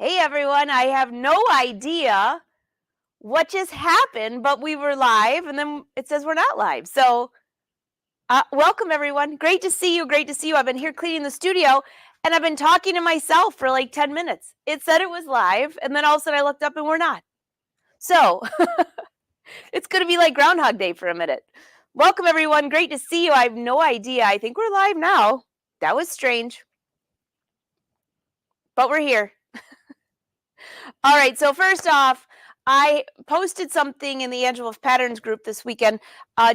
Hey everyone, I have no idea what just happened, but we were live and then it says we're not live. So, welcome everyone. Great to see you. Great to see you. I've been here cleaning the studio and I've been talking to myself for like 10 minutes. It said it was live and then all of a sudden I looked up and we're not. So, it's going to be like Groundhog Day for a minute. Welcome everyone. Great to see you. I have no idea. I think we're live now. That was strange. But we're here. All right, so first off, I posted something in the Angel of Patterns group this weekend,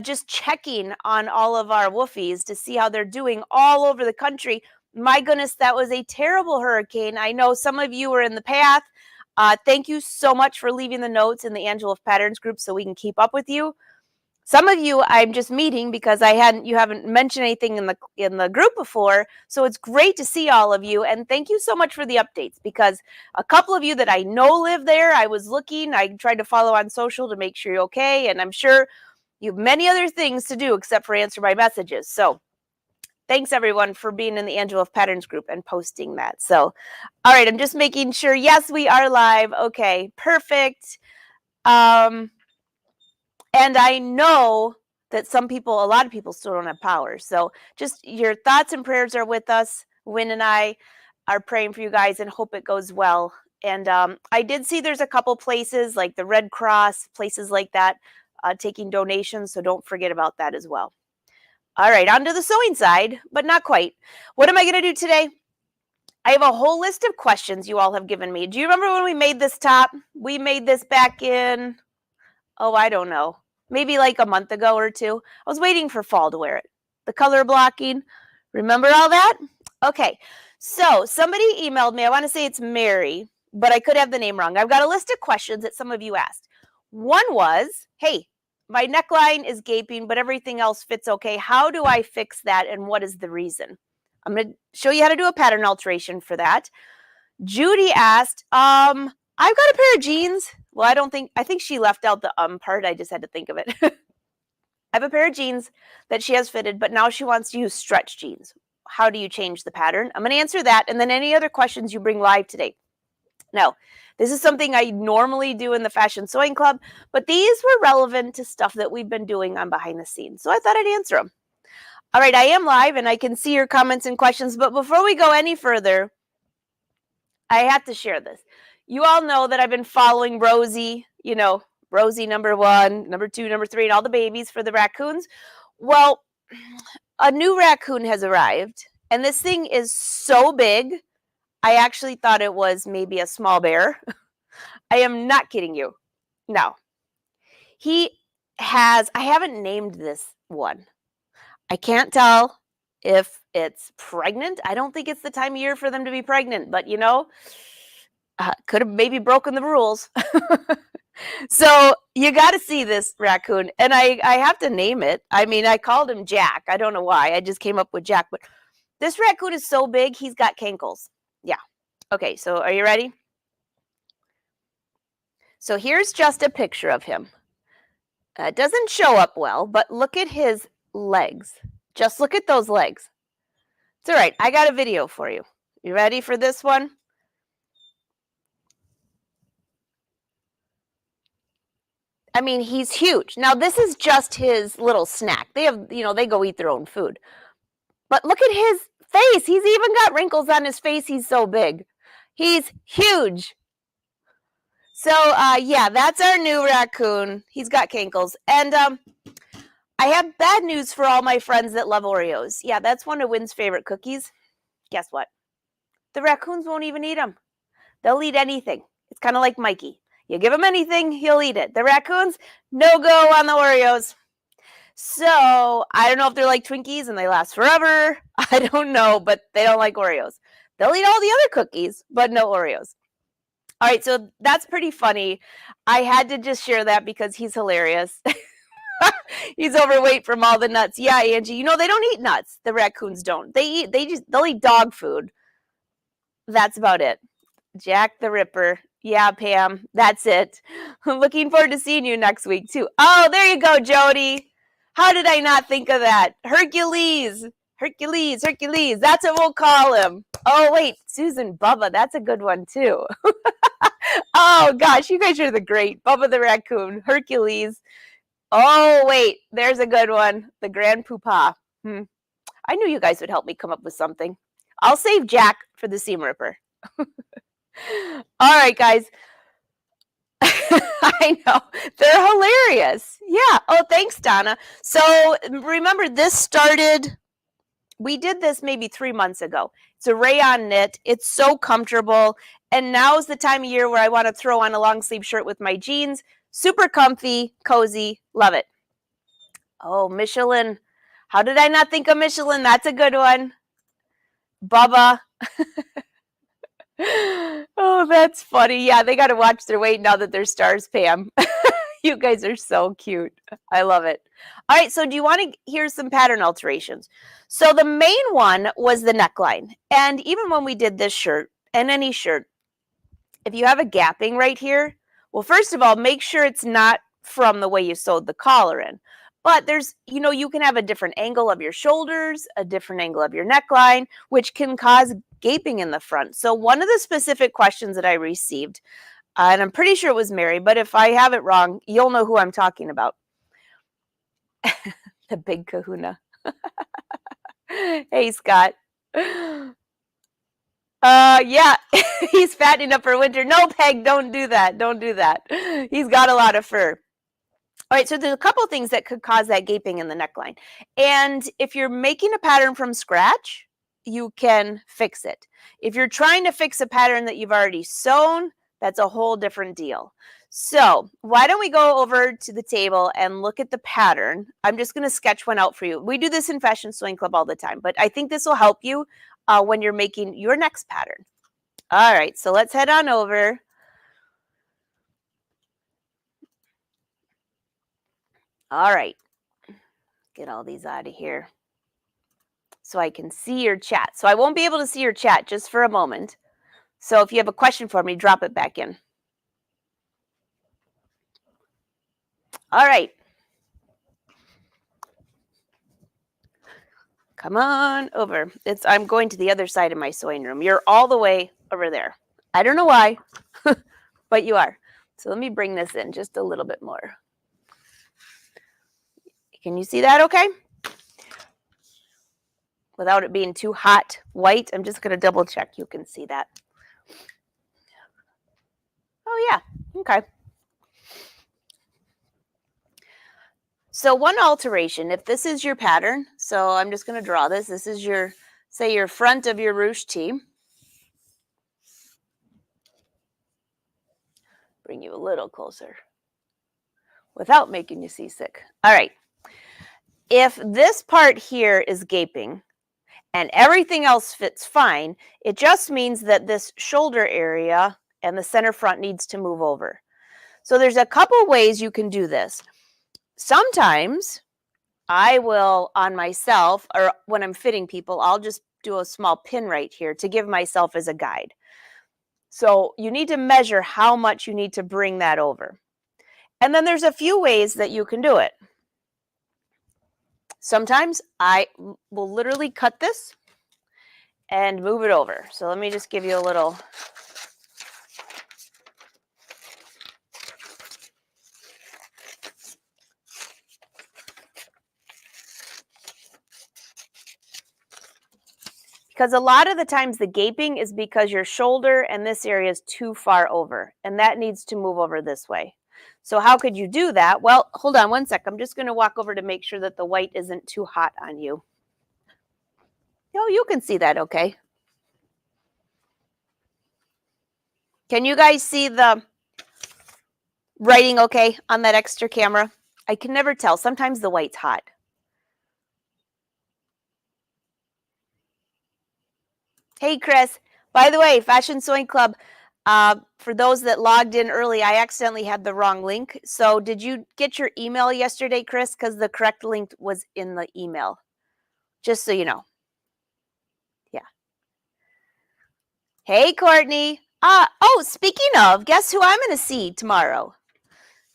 just checking on all of our woofies to see how they're doing all over the country. My goodness, that was a terrible hurricane. I know some of you were in the path. Thank you so much for leaving the notes in the Angel of Patterns group so we can keep up with you. Some of you I'm just meeting because you haven't mentioned anything in the group before. So it's great to see all of you and thank you so much for the updates because a couple of you that I know live there, I was looking, I tried to follow on social to make sure you're okay, and I'm sure you have many other things to do except for answer my messages. So thanks everyone for being in the Angel of Patterns group and posting that. So all right, I'm just making sure. Yes, we are live. Okay, perfect. And I know that a lot of people still don't have power. So just your thoughts and prayers are with us. Wynn and I are praying for you guys and hope it goes well. And I did see there's a couple places like the Red Cross, places like that, taking donations. So don't forget about that as well. All right, on to the sewing side, but not quite. What am I going to do today? I have a whole list of questions you all have given me. Do you remember when we made this top? We made this back in, I don't know, maybe like a month ago or two. I was waiting for fall to wear it. The color blocking, remember all that? Okay, so somebody emailed me. I want to say it's Mary, but I could have the name wrong. I've got a list of questions that some of you asked. One was, hey, my neckline is gaping, but everything else fits okay. How do I fix that and what is the reason? I'm going to show you how to do a pattern alteration for that. Judy asked, I've got a pair of jeans. Well, I think she left out the part. I just had to think of it. I have a pair of jeans that she has fitted, but now she wants to use stretch jeans. How do you change the pattern? I'm going to answer that. And then any other questions you bring live today. Now, this is something I normally do in the Fashion Sewing Club, but these were relevant to stuff that we've been doing on behind the scenes. So I thought I'd answer them. All right, I am live and I can see your comments and questions, but before we go any further, I have to share this. You all know that I've been following Rosie, Rosie number 1, number 2, number 3, and all the babies for the raccoons. Well, a new raccoon has arrived, and this thing is so big, I actually thought it was maybe a small bear. I am not kidding you. No. I haven't named this one. I can't tell if it's pregnant. I don't think it's the time of year for them to be pregnant, but could have maybe broken the rules. So you got to see this raccoon, and I have to name it. I mean, I called him Jack. I don't know why. I just came up with Jack, but this raccoon is so big, he's got cankles. Yeah. Okay, so are you ready? So here's just a picture of him. It doesn't show up well, but look at his legs. Just look at those legs. It's all right. I got a video for you. You ready for this one? I mean, he's huge. Now, this is just his little snack. They have, they go eat their own food. But look at his face. He's even got wrinkles on his face. He's so big. He's huge. So, yeah, that's our new raccoon. He's got cankles. And I have bad news for all my friends that love Oreos. Yeah, that's one of Wynn's favorite cookies. Guess what? The raccoons won't even eat them. They'll eat anything. It's kind of like Mikey. You give him anything, he'll eat it. The raccoons, no go on the Oreos. So I don't know if they're like Twinkies and they last forever. I don't know, but they don't like Oreos. They'll eat all the other cookies, but no Oreos. All right, so that's pretty funny. I had to just share that because he's hilarious. He's overweight from all the nuts. Yeah, Angie, they don't eat nuts. The raccoons don't. They'll eat dog food. That's about it. Jack the Ripper. Yeah, Pam, that's it. I'm looking forward to seeing you next week, too. Oh, there you go, Jody. How did I not think of that? Hercules. That's what we'll call him. Oh, wait, Susan, Bubba, that's a good one too. Oh, gosh, you guys are the great. Bubba the Raccoon, Hercules. Oh, wait, there's a good one. The Grand Poopah. I knew you guys would help me come up with something. I'll save Jack for the seam ripper. All right, guys. I know. They're hilarious. Yeah. Oh, thanks, Donna. So remember, we did this maybe 3 months ago. It's a rayon knit. It's so comfortable. And now's the time of year where I want to throw on a long sleeve shirt with my jeans. Super comfy, cozy. Love it. Oh, Michelin. How did I not think of Michelin? That's a good one. Bubba. Oh, that's funny. Yeah, they got to watch their weight now that they're stars, Pam. You guys are so cute. I love it. All right, so do you want to hear some pattern alterations? So the main one was the neckline. And even when we did this shirt and any shirt, if you have a gapping right here, well, first of all, make sure it's not from the way you sewed the collar in. But there's, you can have a different angle of your shoulders, a different angle of your neckline, which can cause gaping in the front. So one of the specific questions that I received, and I'm pretty sure it was Mary, but if I have it wrong, you'll know who I'm talking about. The big kahuna. Hey, Scott. Yeah, he's fattening up for winter. No, Peg, don't do that. Don't do that. He's got a lot of fur. All right, so there's a couple of things that could cause that gaping in the neckline. And if you're making a pattern from scratch, you can fix it. If you're trying to fix a pattern that you've already sewn, that's a whole different deal. So why don't we go over to the table and look at the pattern. I'm just going to sketch one out for you. We do this in Fashion Sewing Club all the time, but I think this will help you when you're making your next pattern. All right, so let's head on over. All right, get all these out of here so I can see your chat. So I won't be able to see your chat just for a moment. So if you have a question for me, drop it back in. All right. Come on over. I'm going to the other side of my sewing room. You're all the way over there. I don't know why, but you are. So let me bring this in just a little bit more. Can you see that okay? Without it being too hot white, I'm just going to double check you can see that. Oh, yeah. Okay. So one alteration, if this is your pattern, so I'm just going to draw this. This is your, say, your front of your ruche tee. Bring you a little closer without making you seasick. All right. If this part here is gaping and everything else fits fine, it just means that this shoulder area and the center front needs to move over. So there's a couple ways you can do this. Sometimes I will, on myself, or when I'm fitting people, I'll just do a small pin right here to give myself as a guide. So you need to measure how much you need to bring that over. And then there's a few ways that you can do it. Sometimes I will literally cut this and move it over. So let me just give you a little. Because a lot of the times the gaping is because your shoulder and this area is too far over, and that needs to move over this way. So how could you do that? Well, hold on one sec. I'm just going to walk over to make sure that the white isn't too hot on you. Oh, you can see that okay. Can you guys see the writing okay on that extra camera? I can never tell. Sometimes the white's hot. Hey, Chris. By the way, Fashion Sewing Club, for those that logged in early, I accidentally had the wrong link. So did you get your email yesterday, Chris? Because the correct link was in the email. Just so you know. Yeah. Hey, Courtney. Oh, speaking of, guess who I'm going to see tomorrow?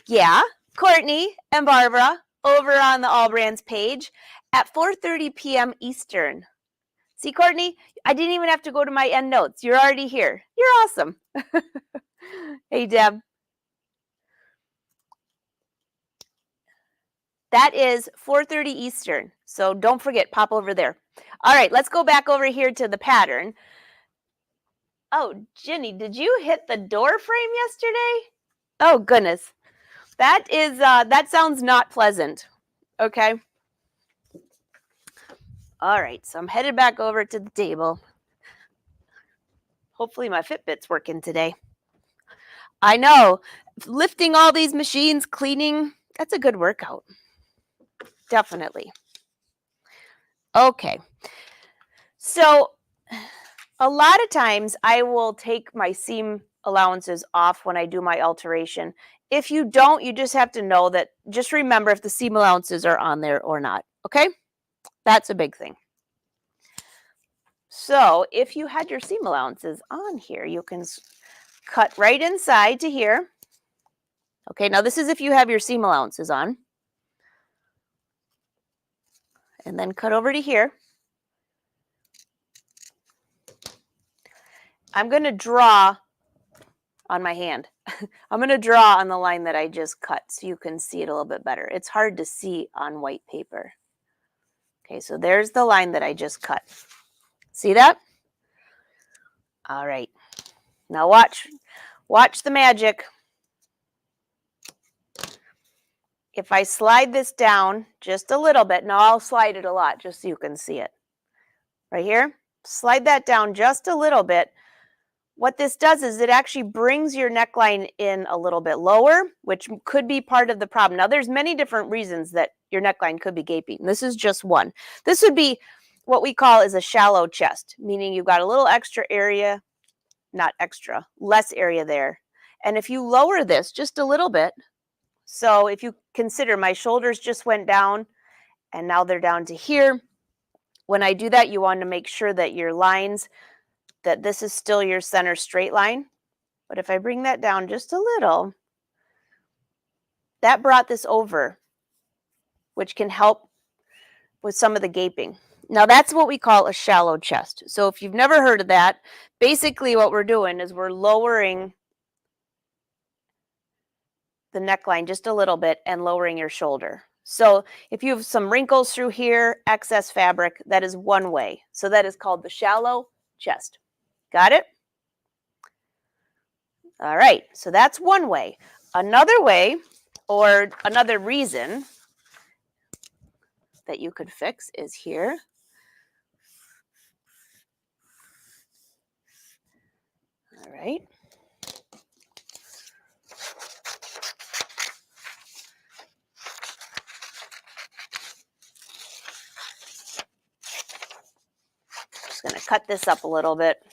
Yeah, Courtney and Barbara over on the All Brands page at 4:30 p.m. Eastern. See, Courtney, I didn't even have to go to my end notes. You're already here. You're awesome. Hey, Deb. That is 4:30 Eastern. So don't forget, pop over there. All right, let's go back over here to the pattern. Oh, Jenny, did you hit the door frame yesterday? Oh, goodness. That sounds not pleasant. Okay. All right, so I'm headed back over to the table. Hopefully my Fitbit's working today. I know, lifting all these machines, cleaning, that's a good workout. Definitely. Okay. So a lot of times I will take my seam allowances off when I do my alteration. If you don't, you just have to know that, just remember if the seam allowances are on there or not. Okay? That's a big thing. So if you had your seam allowances on here, you can cut right inside to here. Okay, now this is if you have your seam allowances on. And then cut over to here. I'm going to draw on my hand. I'm going to draw on the line that I just cut so you can see it a little bit better. It's hard to see on white paper. Okay, so there's the line that I just cut. See that? All right. Now watch the magic. If I slide this down just a little bit, now I'll slide it a lot just so you can see it. Right here, slide that down just a little bit. What this does is it actually brings your neckline in a little bit lower, which could be part of the problem. Now, there's many different reasons that your neckline could be gaping. This is just one. This would be what we call is a shallow chest, meaning you've got a little extra area, not extra, less area there. And if you lower this just a little bit, so if you consider my shoulders just went down and now they're down to here. When I do that, you want to make sure that your lines, that this is still your center straight line. But if I bring that down just a little, that brought this over, which can help with some of the gaping. Now that's what we call a shallow chest. So if you've never heard of that, basically what we're doing is we're lowering the neckline just a little bit and lowering your shoulder. So if you have some wrinkles through here, excess fabric, that is one way. So that is called the shallow chest. Got it? All right, so that's one way. Another way, or another reason that you could fix is here. All right. Just going to cut this up a little bit.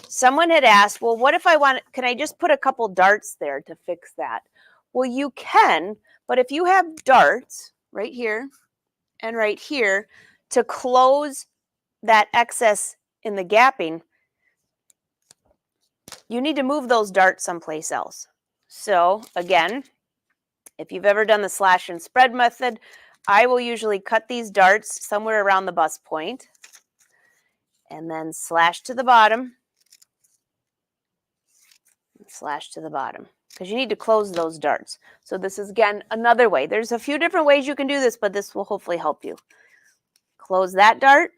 Someone had asked, well, what if I want, can I just put a couple darts there to fix that? Well, you can, but if you have darts right here and right here to close that excess in the gapping, you need to move those darts someplace else. So again, if you've ever done the slash and spread method, I will usually cut these darts somewhere around the bust point and then slash to the bottom, slash to the bottom, because you need to close those darts. So this is, again, another way. There's a few different ways you can do this, but this will hopefully help you. Close that dart.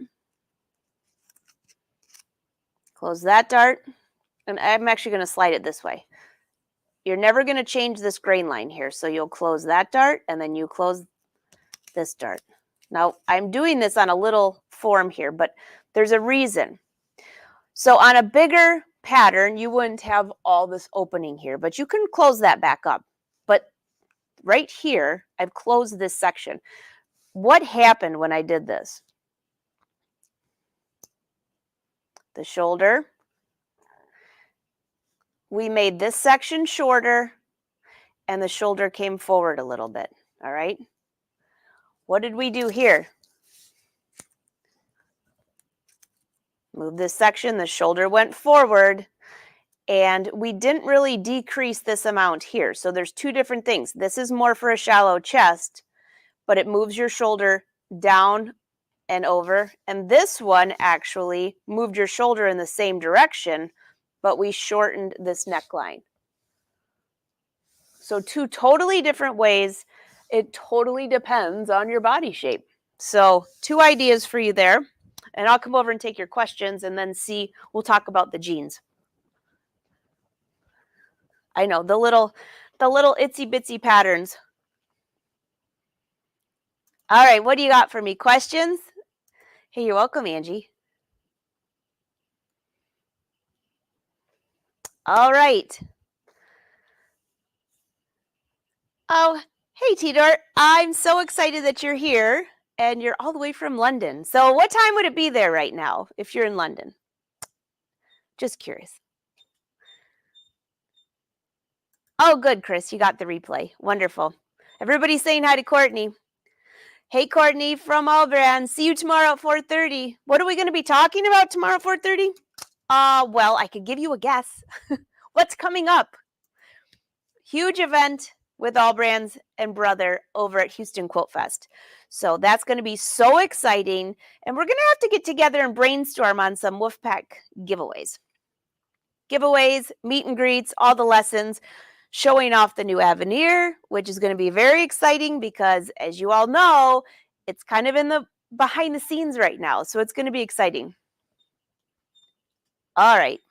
Close that dart. And I'm actually going to slide it this way. You're never going to change this grain line here. So you'll close that dart and then you close this dart. Now, I'm doing this on a little form here, but there's a reason. So on a bigger pattern, you wouldn't have all this opening here, but you can close that back up. But right here, I've closed this section. What happened when I did this? The shoulder. We made this section shorter and the shoulder came forward a little bit. All right. What did we do here? Move this section, the shoulder went forward, and we didn't really decrease this amount here. So there's two different things. This is more for a shallow chest, but it moves your shoulder down and over. And this one actually moved your shoulder in the same direction, but we shortened this neckline. So 2 totally different ways. It totally depends on your body shape. So 2 ideas for you there. And I'll come over and take your questions and then we'll talk about the jeans. I know, the little itsy bitsy patterns. All right, what do you got for me? Questions? Hey, you're welcome, Angie. All right. Oh, hey, Tidor. I'm so excited that you're here and you're all the way from London. So what time would it be there right now if you're in London? Just curious. Oh, good, Chris. You got the replay. Wonderful. Everybody's saying hi to Courtney. Hey, Courtney from Albran. See you tomorrow at 4:30. What are we going to be talking about tomorrow at 4:30? Well, I could give you a guess. What's coming up? Huge event with Albrands and Brother over at Houston Quilt Fest. So that's going to be so exciting. And we're going to have to get together and brainstorm on some Wolfpack giveaways. Giveaways, meet and greets, all the lessons, showing off the new Avenir, which is going to be very exciting because, as you all know, it's kind of in the behind the scenes right now. So it's going to be exciting. All right.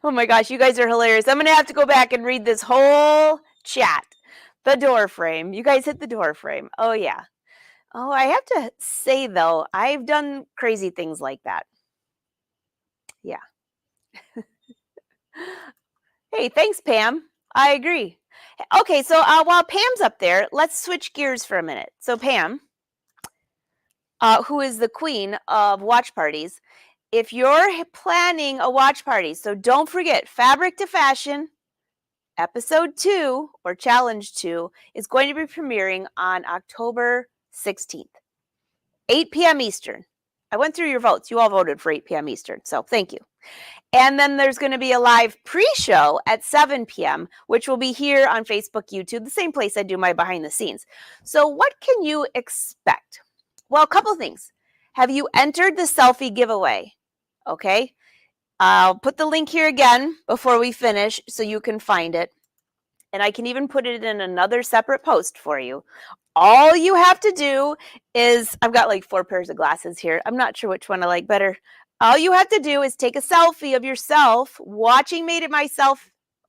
Oh my gosh, you guys are hilarious. I'm going to have to go back and read this whole chat. The door frame. You guys hit the door frame. Oh, yeah. Oh, I have to say, though, I've done crazy things like that. Yeah. Hey, thanks, Pam. I agree. Okay, so while Pam's up there, let's switch gears for a minute. So Pam, who is the queen of watch parties, if you're planning a watch party, so don't forget, Fabric to Fashion, episode 2 or challenge 2 is going to be premiering on October 16th, 8 p.m. Eastern. I went through your votes. You all voted for 8 p.m. Eastern, so thank you. And then there's going to be a live pre-show at 7 p.m., which will be here on Facebook, YouTube, the same place I do my behind the scenes. So what can you expect? Well, a couple things. Have you entered the selfie giveaway? Okay. I'll put the link here again before we finish so you can find it. And I can even put it in another separate post for you. All you have to do is, I've got like 4 pairs of glasses here. I'm not sure which one I like better. All you have to do is take a selfie of yourself watching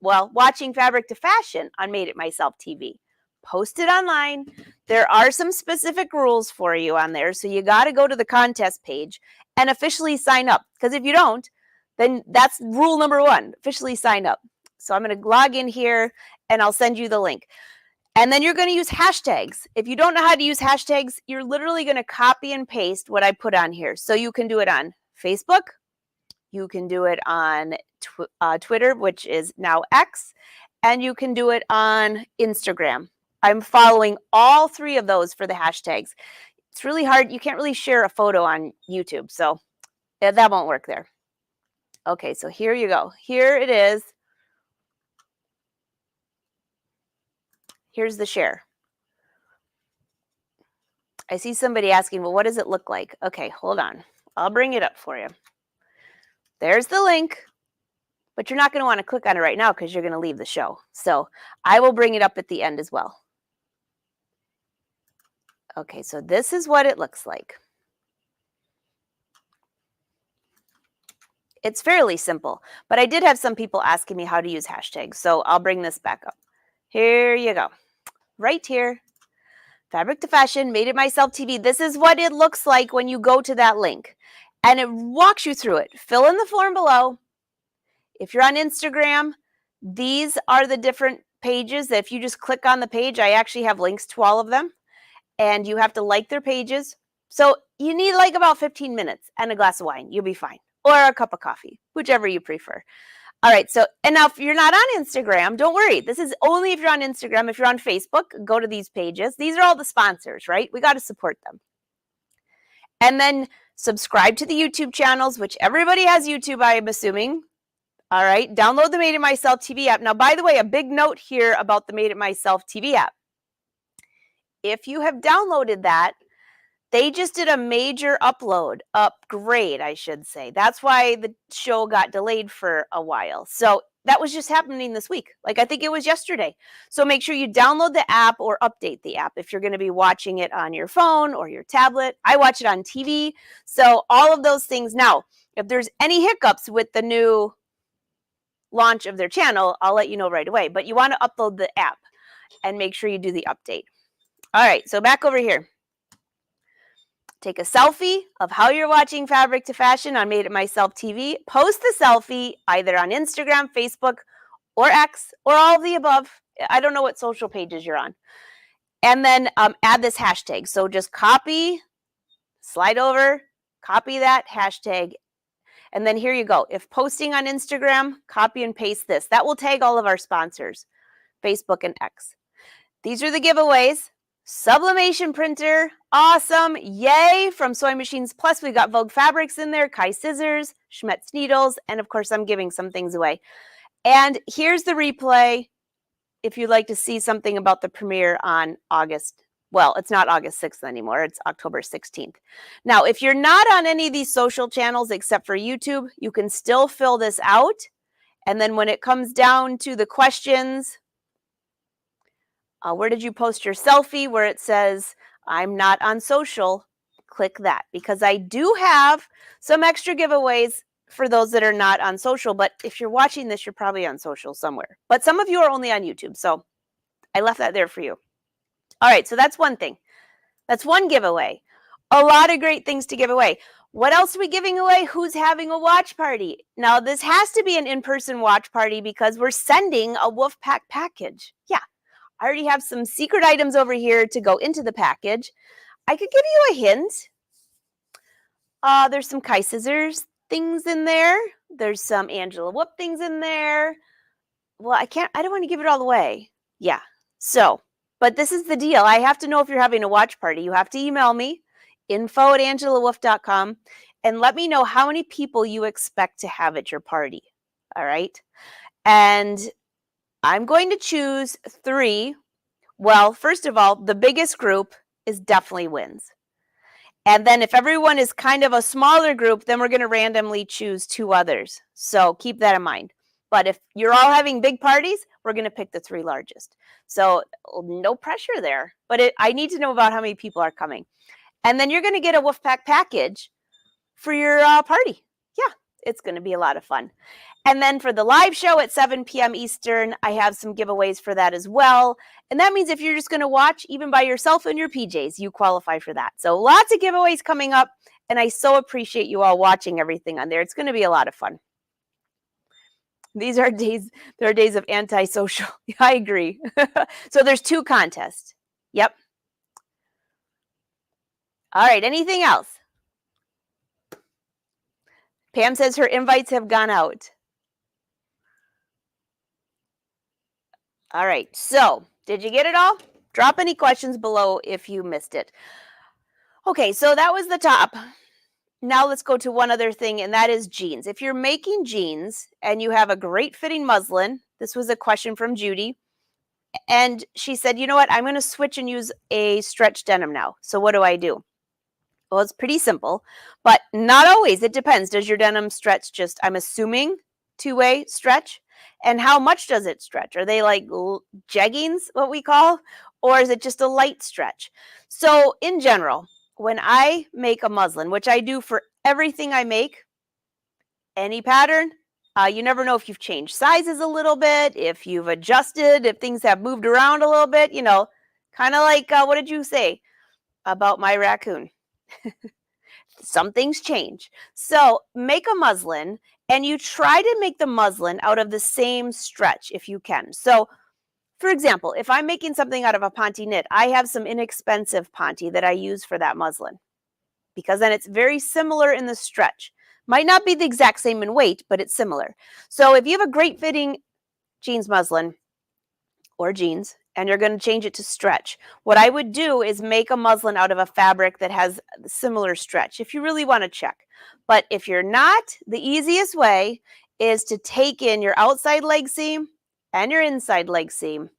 watching Fabric to Fashion on Made It Myself TV. Post it online. There are some specific rules for you on there. So you got to go to the contest page and officially sign up. Because if you don't, then that's rule number 1, officially sign up. So I'm going to log in here and I'll send you the link. And then you're going to use hashtags. If you don't know how to use hashtags, you're literally going to copy and paste what I put on here. So you can do it on Facebook. You can do it on Twitter, which is now X. And you can do it on Instagram. I'm following all 3 of those for the hashtags. It's really hard. You can't really share a photo on YouTube. So that won't work there. Okay, so here you go. Here it is. Here's the share. I see somebody asking, well, what does it look like? Okay, hold on. I'll bring it up for you. There's the link, but you're not going to want to click on it right now because you're going to leave the show. So I will bring it up at the end as well. Okay, so this is what it looks like. It's fairly simple, but I did have some people asking me how to use hashtags, so I'll bring this back up. Here you go. Right here. Fabric to Fashion, Made It Myself TV. This is what it looks like when you go to that link. And it walks you through it. Fill in the form below. If you're on Instagram, these are the different pages that if you just click on the page, I actually have links to all of them. And you have to like their pages. So you need like about 15 minutes and a glass of wine. You'll be fine. Or a cup of coffee, whichever you prefer. All right, so, and now if you're not on Instagram, don't worry. This is only if you're on Instagram. If you're on Facebook, go to these pages. These are all the sponsors, right? We got to support them. And then subscribe to the YouTube channels, which everybody has YouTube, I am assuming. All right, download the Made It Myself TV app. Now, by the way, a big note here about the Made It Myself TV app. If you have downloaded that, They just did a major upgrade, I should say. That's why the show got delayed for a while. So that was just happening this week. Like, I think it was yesterday. So make sure you download the app or update the app if you're going to be watching it on your phone or your tablet. I watch it on TV. So all of those things. Now, if there's any hiccups with the new launch of their channel, I'll let you know right away. But you want to upload the app and make sure you do the update. All right, so back over here. Take a selfie of how you're watching Fabric to Fashion on Made It Myself TV. Post the selfie either on Instagram, Facebook, or X, or all of the above. I don't know what social pages you're on. And then add this hashtag. So just copy, slide over, copy that hashtag. And then here you go. If posting on Instagram, copy and paste this. That will tag all of our sponsors, Facebook and X. These are the giveaways. Sublimation printer, awesome, yay, from Sewing Machines Plus. We got Vogue Fabrics in there, Kai Scissors, Schmetz Needles, and of course I'm giving some things away. And here's the replay if you'd like to see something about the premiere on August. Well, it's not August 6th anymore, it's October 16th. Now, if you're not on any of these social channels except for YouTube, you can still fill this out. And then when it comes down to the questions, where did you post your selfie, where it says, I'm not on social, click that. Because I do have some extra giveaways for those that are not on social. But if you're watching this, you're probably on social somewhere. But some of you are only on YouTube. So I left that there for you. All right, so that's one thing. That's one giveaway. A lot of great things to give away. What else are we giving away? Who's having a watch party? Now, this has to be an in-person watch party because we're sending a Wolfpack package. Yeah. I already have some secret items over here to go into the package. I could give you a hint. There's some Kai Scissors things in there. There's some Angela Whoop things in there. Well, I don't want to give it all away. Yeah. So, but this is the deal. I have to know if you're having a watch party. You have to email me, info@angelawolf.com, and let me know how many people you expect to have at your party. All right. And I'm going to choose 3. Well, first of all, the biggest group is definitely wins. And then if everyone is kind of a smaller group, then we're going to randomly choose 2 others. So keep that in mind. But if you're all having big parties, we're going to pick the 3 largest. So no pressure there. But I need to know about how many people are coming. And then you're going to get a Wolfpack package for your party. Yeah, it's going to be a lot of fun. And then for the live show at 7 p.m. Eastern, I have some giveaways for that as well. And that means if you're just going to watch, even by yourself in your PJs, you qualify for that. So lots of giveaways coming up. And I so appreciate you all watching everything on there. It's going to be a lot of fun. These are days, there are days of antisocial. I agree. So there's 2 contests. Yep. All right, anything else? Pam says her invites have gone out. All right, so did you get it all? Drop any questions below if you missed it. Okay, so that was the top. Now let's go to one other thing, and that is jeans. If you're making jeans and you have a great fitting muslin, this was a question from Judy, and she said, you know what, I'm going to switch and use a stretch denim now. So what do I do? Well, it's pretty simple, but not always. It depends. Does your denim stretch just, I'm assuming, 2-way stretch? And how much does it stretch? Are they like jeggings, what we call, or is it just a light stretch? So in general, when I make a muslin, which I do for everything I make, any pattern, you never know if you've changed sizes a little bit, if you've adjusted, if things have moved around a little bit, you know, kind of like, what did you say about my raccoon? Some things change. So make a muslin and you try to make the muslin out of the same stretch if you can. So for example, if I'm making something out of a ponte knit, I have some inexpensive ponte that I use for that muslin because then it's very similar in the stretch. Might not be the exact same in weight, but it's similar. So if you have a great fitting jeans muslin or jeans, and you're going to change it to stretch, what I would do is make a muslin out of a fabric that has similar stretch if you really want to check. But if you're not, the easiest way is to take in your outside leg seam and your inside leg seam.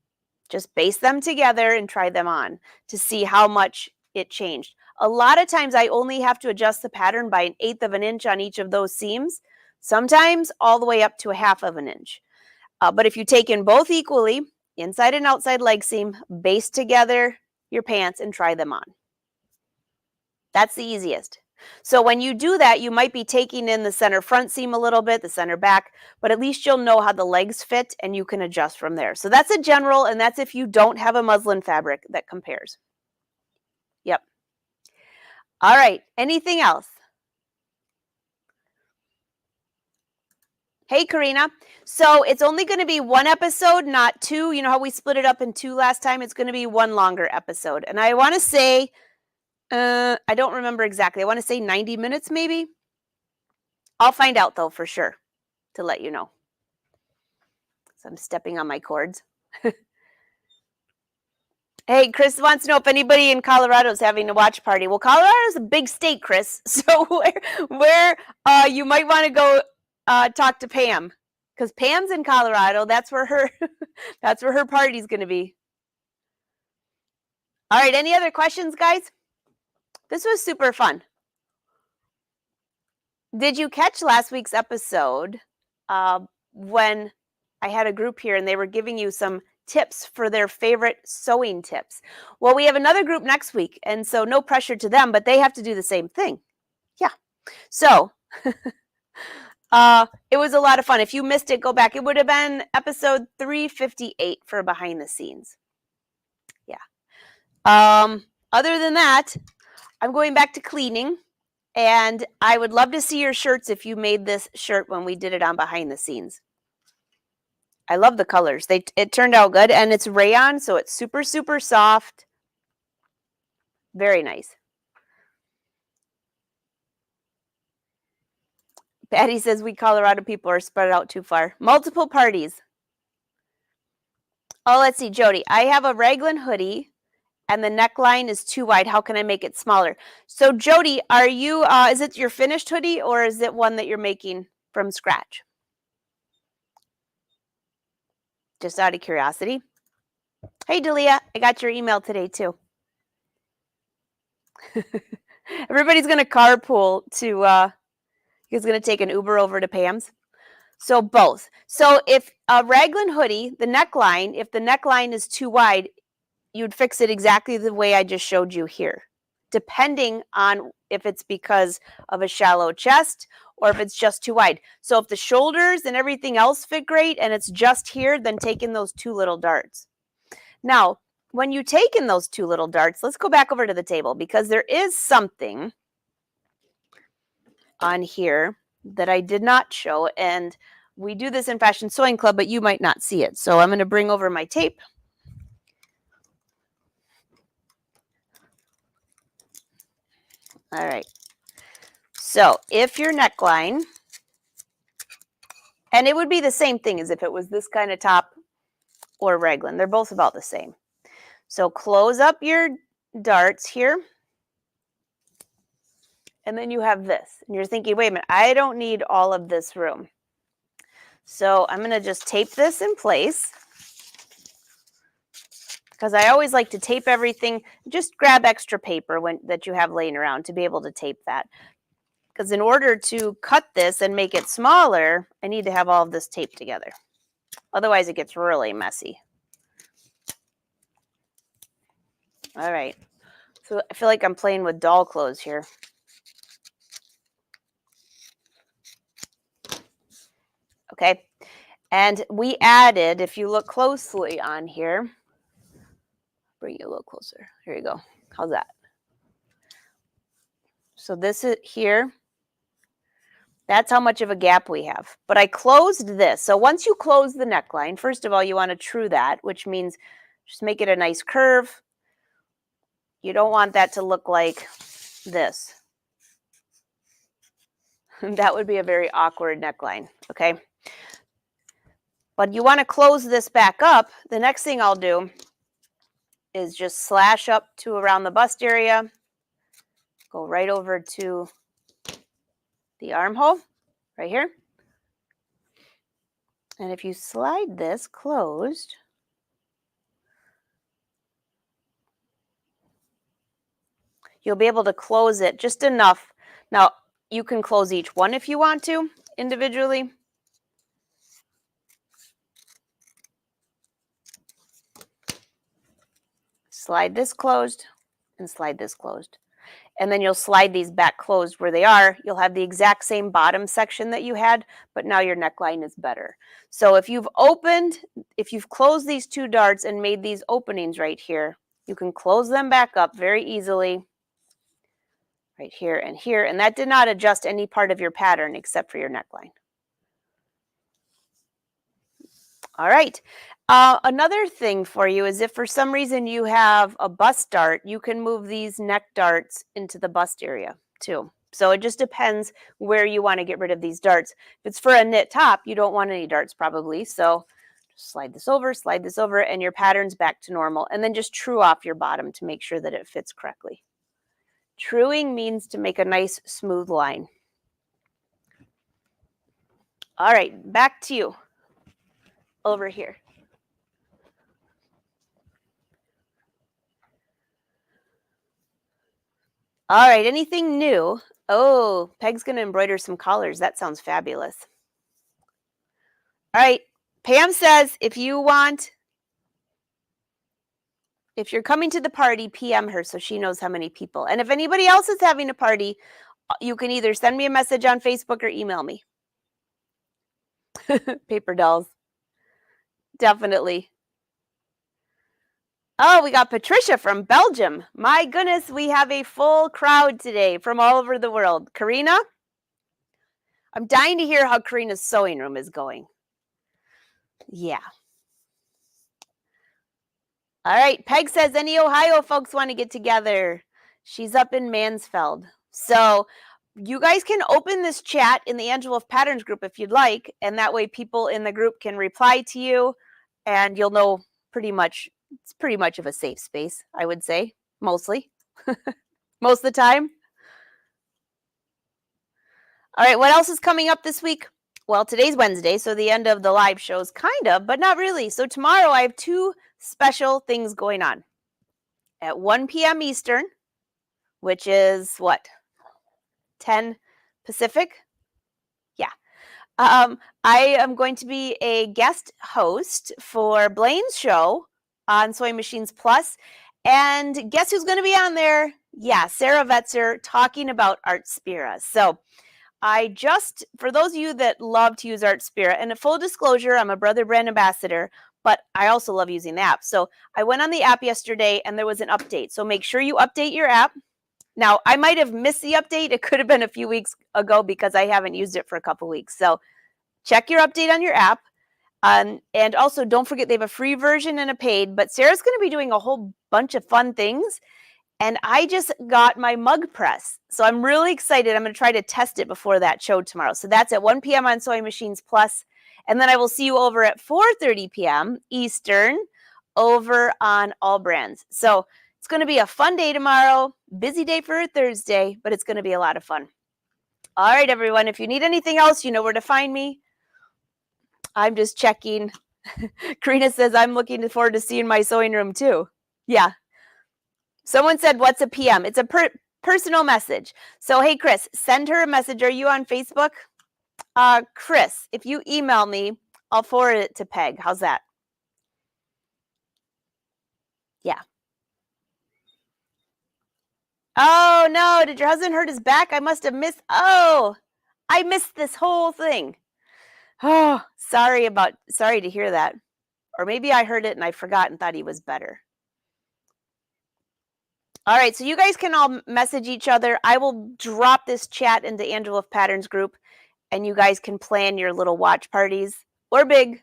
Just baste them together and try them on to see how much it changed. A lot of times I only have to adjust the pattern by 1/8 of an inch on each of those seams, sometimes all the way up to 1/2 of an inch. But if you take in both equally, inside and outside leg seam, baste together your pants and try them on. That's the easiest. So when you do that, you might be taking in the center front seam a little bit, the center back, but at least you'll know how the legs fit and you can adjust from there. So that's a general, and that's if you don't have a muslin fabric that compares. Yep. All right. Anything else? Hey, Karina. So it's only going to be one episode, not two. You know how we split it up in two last time? It's going to be one longer episode. And I want to say, I don't remember exactly. I want to say 90 minutes maybe. I'll find out though for sure to let you know. So I'm stepping on my cords. Hey, Chris wants to know if anybody in Colorado is having a watch party. Well, Colorado is a big state, Chris. So where you might want to go talk to Pam, because Pam's in Colorado. That's where her that's where her party's going to be. All right. Any other questions, guys? This was super fun. Did you catch last week's episode when I had a group here and they were giving you some tips for their favorite sewing tips? Well, we have another group next week, and so no pressure to them, but they have to do the same thing. Yeah. So it was a lot of fun. If you missed it, go back. It would have been episode 358 for behind the scenes. Yeah. Other than that, I'm going back to cleaning. And I would love to see your shirts if you made this shirt when we did it on behind the scenes. I love the colors. It turned out good, and it's rayon, so it's super, super soft. Very nice. Patty says we Colorado people are spread out too far. Multiple parties. Oh, let's see, Jody. I have a raglan hoodie, and the neckline is too wide. How can I make it smaller? So, Jody, are you? Is it your finished hoodie, or is it one that you're making from scratch? Just out of curiosity. Hey, Delia, I got your email today, too. Everybody's going to carpool to, he's going to take an Uber over to Pam's. So both. So if a raglan hoodie, the neckline, if the neckline is too wide, you'd fix it exactly the way I just showed you here, depending on if it's because of a shallow chest or if it's just too wide. So if the shoulders and everything else fit great and it's just here, then take in those two little darts. Now, when you take in those two little darts, let's go back over to the table because there is something on here that I did not show, and we do this in Fashion Sewing Club, but you might not see it. So I'm going to bring over my tape. All right. So if your neckline, and it would be the same thing as if it was this kind of top or raglan. They're both about the same. So close up your darts here. And then you have this. And you're thinking, wait a minute, I don't need all of this room. So I'm going to just tape this in place. Because I always like to tape everything. Just grab extra paper that you have laying around to be able to tape that. Because in order to cut this and make it smaller, I need to have all of this taped together. Otherwise, it gets really messy. All right. So I feel like I'm playing with doll clothes here. Okay. And we added, if you look closely on here, bring you a little closer. Here you go. How's that? So this is here. That's how much of a gap we have. But I closed this. So once you close the neckline, first of all, you want to true that, which means just make it a nice curve. You don't want that to look like this. That would be a very awkward neckline, okay? But you want to close this back up. The next thing I'll do is just slash up to around the bust area, go right over to the armhole right here. And if you slide this closed, you'll be able to close it just enough. Now, you can close each one if you want to individually. Slide this closed and slide this closed. And then you'll slide these back closed where they are. You'll have the exact same bottom section that you had, but now your neckline is better. So if you've closed these two darts and made these openings right here, you can close them back up very easily right here and here. And that did not adjust any part of your pattern except for your neckline. All right. Another thing for you is if for some reason you have a bust dart, you can move these neck darts into the bust area too. So it just depends where you want to get rid of these darts. If it's for a knit top, you don't want any darts probably. So just slide this over, and your pattern's back to normal. And then just true off your bottom to make sure that it fits correctly. Truing means to make a nice smooth line. All right, back to you over here. All right, anything new? Oh, Peg's going to embroider some collars. That sounds fabulous. All right, Pam says if you're coming to the party, PM her so she knows how many people. And if anybody else is having a party, you can either send me a message on Facebook or email me. Paper dolls. Definitely. Oh, we got Patricia from Belgium. My goodness, we have a full crowd today from all over the world. Karina? I'm dying to hear how Karina's sewing room is going. Yeah. All right. Peg says any Ohio folks want to get together. She's up in Mansfeld. So you guys can open this chat in the Angela Wolf Patterns group if you'd like. And that way people in the group can reply to you. And you'll know it's pretty much of a safe space, I would say, mostly. Most of the time. All right, what else is coming up this week? Well, today's Wednesday, so the end of the live shows, kind of, but not really. So tomorrow I have two special things going on. At 1 p.m. Eastern, which is what? 10 Pacific? Yeah. I am going to be a guest host for Blaine's show on Sewing Machines Plus. And guess who's going to be on there? Yeah, Sarah Vetzer talking about Art Spira. So for those of you that love to use Art Spira, and a full disclosure, I'm a Brother Brand ambassador, but I also love using the app. So I went on the app yesterday and there was an update. So make sure you update your app. Now, I might have missed the update. It could have been a few weeks ago because I haven't used it for a couple weeks. So check your update on your app. And also, don't forget they have a free version and a paid. But Sarah's going to be doing a whole bunch of fun things. And I just got my mug press. So I'm really excited. I'm going to try to test it before that show tomorrow. So that's at 1 p.m. on Sewing Machines Plus. And then I will see you over at 4:30 p.m. Eastern over on All Brands. So it's going to be a fun day tomorrow. Busy day for a Thursday, but it's going to be a lot of fun. All right, everyone. If you need anything else, you know where to find me. I'm just checking. Karina says, I'm looking forward to seeing my sewing room too. Yeah. Someone said, what's a PM? It's a personal message. So, hey, Chris, send her a message. Are you on Facebook? Chris, if you email me, I'll forward it to Peg. How's that? Yeah. Oh, no. Did your husband hurt his back? I must have missed. Oh, I missed this whole thing. Oh, sorry to hear that. Or maybe I heard it and I forgot and thought he was better. All right, so you guys can all message each other. I will drop this chat into Angela Wolf Patterns group, and you guys can plan your little watch parties, or big.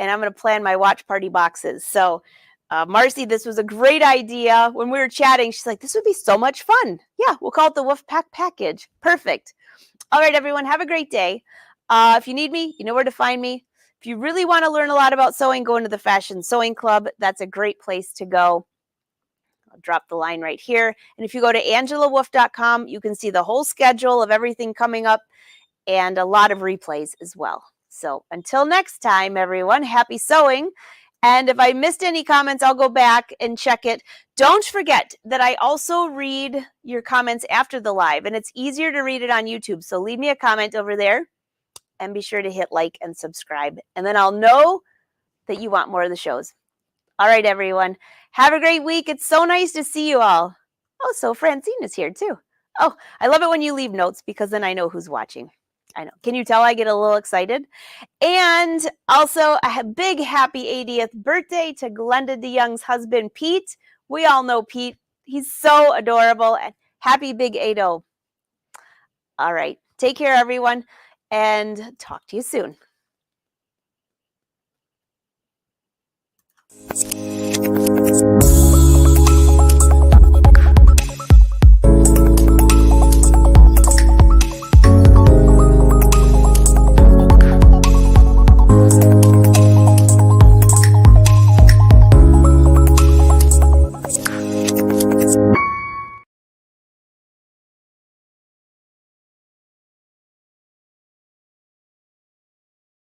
And I'm going to plan my watch party boxes. So, Marcy, this was a great idea. When we were chatting, she's like, this would be so much fun. Yeah, we'll call it the Wolf Pack Package. Perfect. All right, everyone, have a great day. If you need me, you know where to find me. If you really want to learn a lot about sewing, go into the Fashion Sewing Club. That's a great place to go. I'll drop the line right here. And if you go to angelawolf.com, you can see the whole schedule of everything coming up and a lot of replays as well. So until next time, everyone, happy sewing. And if I missed any comments, I'll go back and check it. Don't forget that I also read your comments after the live, and it's easier to read it on YouTube. So leave me a comment over there and be sure to hit like and subscribe. And then I'll know that you want more of the shows. All right, everyone. Have a great week. It's so nice to see you all. Oh, so Francine is here too. Oh, I love it when you leave notes because then I know who's watching. I know. Can you tell I get a little excited? And also a big happy 80th birthday to Glenda DeYoung's husband, Pete. We all know Pete. He's so adorable. And happy big 80. All right. Take care, everyone, and talk to you soon.